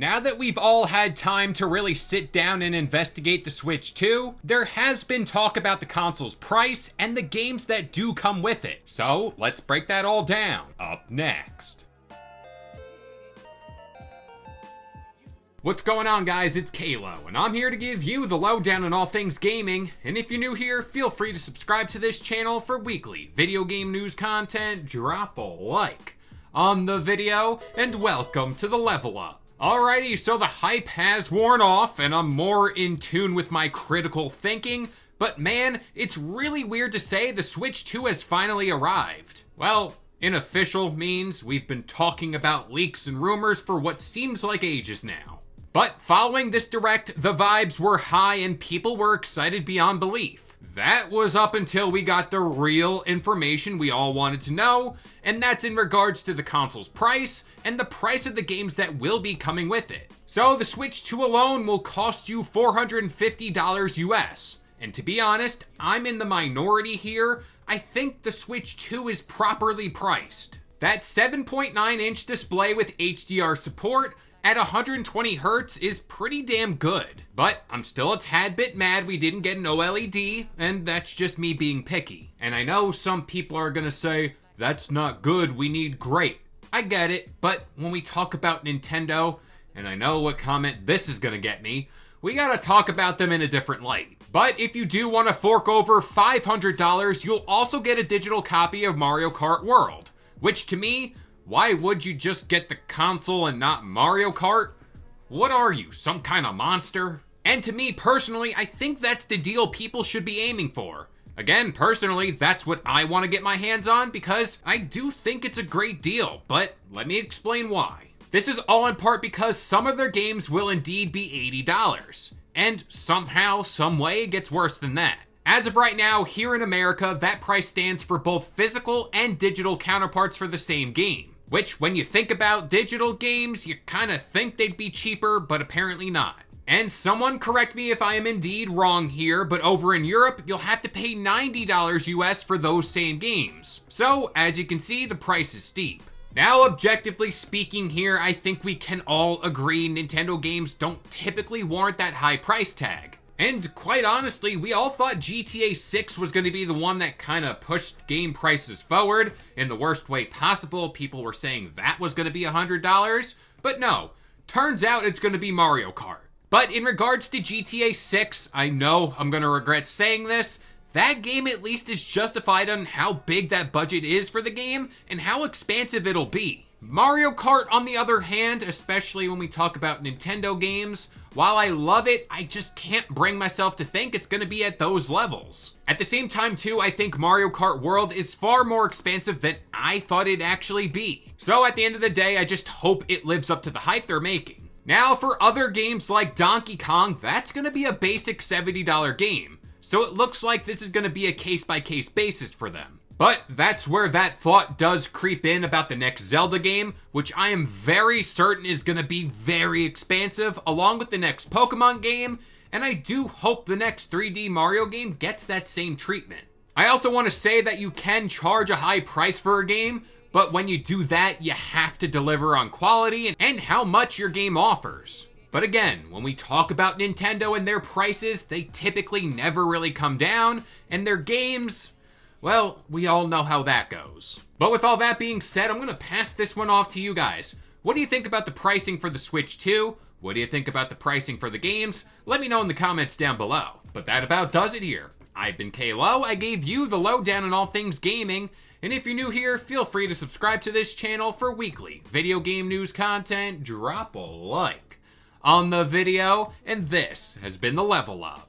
Now that we've all had time to really sit down and investigate the Switch 2, there has been talk about the console's price and the games that do come with it. So let's break that all down. Up next. What's going on, guys? It's Kalo, and I'm here to give you the lowdown on all things gaming. And if you're new here, feel free to subscribe to this channel for weekly video game news content. Drop a like on the video, and welcome to the Level Up. Alrighty, so the hype has worn off, and I'm more in tune with my critical thinking, but man, it's really weird to say the Switch 2 has finally arrived. Well, in official means, we've been talking about leaks and rumors for what seems like ages now. But following this direct, the vibes were high and people were excited beyond belief. That was up until we got the real information we all wanted to know, and that's in regards to the console's price and the price of the games that will be coming with it. So the Switch 2 alone will cost you $450 US. And to be honest, I'm in the minority here. I think the Switch 2 is properly priced. That 7.9-inch display with HDR support at 120 Hz is pretty damn good. But I'm still a tad bit mad we didn't get an OLED, and that's just me being picky. And I know some people are gonna say, that's not good, we need great. I get it, but when we talk about Nintendo, and I know what comment this is gonna get me, we gotta talk about them in a different light. But if you do want to fork over $500, you'll also get a digital copy of Mario Kart World, which to me, why would you just get the console and not Mario Kart? What are you, some kind of monster? And to me personally, I think that's the deal people should be aiming for. Again, personally, that's what I want to get my hands on because I do think it's a great deal, but let me explain why. This is all in part because some of their games will indeed be $80, and somehow, some way, it gets worse than that. As of right now, here in America, that price stands for both physical and digital counterparts for the same game. Which, when you think about digital games, you kind of think they'd be cheaper, but apparently not. And someone correct me if I am indeed wrong here, but over in Europe, you'll have to pay $90 US for those same games. So, as you can see, the price is steep. Now, objectively speaking here, I think we can all agree Nintendo games don't typically warrant that high price tag. And quite honestly, we all thought GTA 6 was going to be the one that kind of pushed game prices forward in the worst way possible. People were saying that was going to be $100, but no, turns out it's going to be Mario Kart. But in regards to GTA 6, I know I'm going to regret saying this, that game at least is justified on how big that budget is for the game and how expansive it'll be. Mario Kart, on the other hand, especially when we talk about Nintendo games, while I love it, I just can't bring myself to think it's going to be at those levels. At the same time, too, I think Mario Kart World is far more expansive than I thought it'd actually be. So at the end of the day, I just hope it lives up to the hype they're making. Now, for other games like Donkey Kong, that's going to be a basic $70 game. So it looks like this is going to be a case-by-case basis for them. But that's where that thought does creep in about the next Zelda game, which I am very certain is going to be very expansive, along with the next Pokemon game, and I do hope the next 3D Mario game gets that same treatment. I also want to say that you can charge a high price for a game, but when you do that, you have to deliver on quality and how much your game offers. But again, when we talk about Nintendo and their prices, they typically never really come down, and their games, well, we all know how that goes. But with all that being said, I'm going to pass this one off to you guys. What do you think about the pricing for the Switch 2? What do you think about the pricing for the games? Let me know in the comments down below. But that about does it here. I've been Kalo. I gave you the lowdown on all things gaming. And if you're new here, feel free to subscribe to this channel for weekly video game news content. Drop a like on the video. And this has been the Level Up.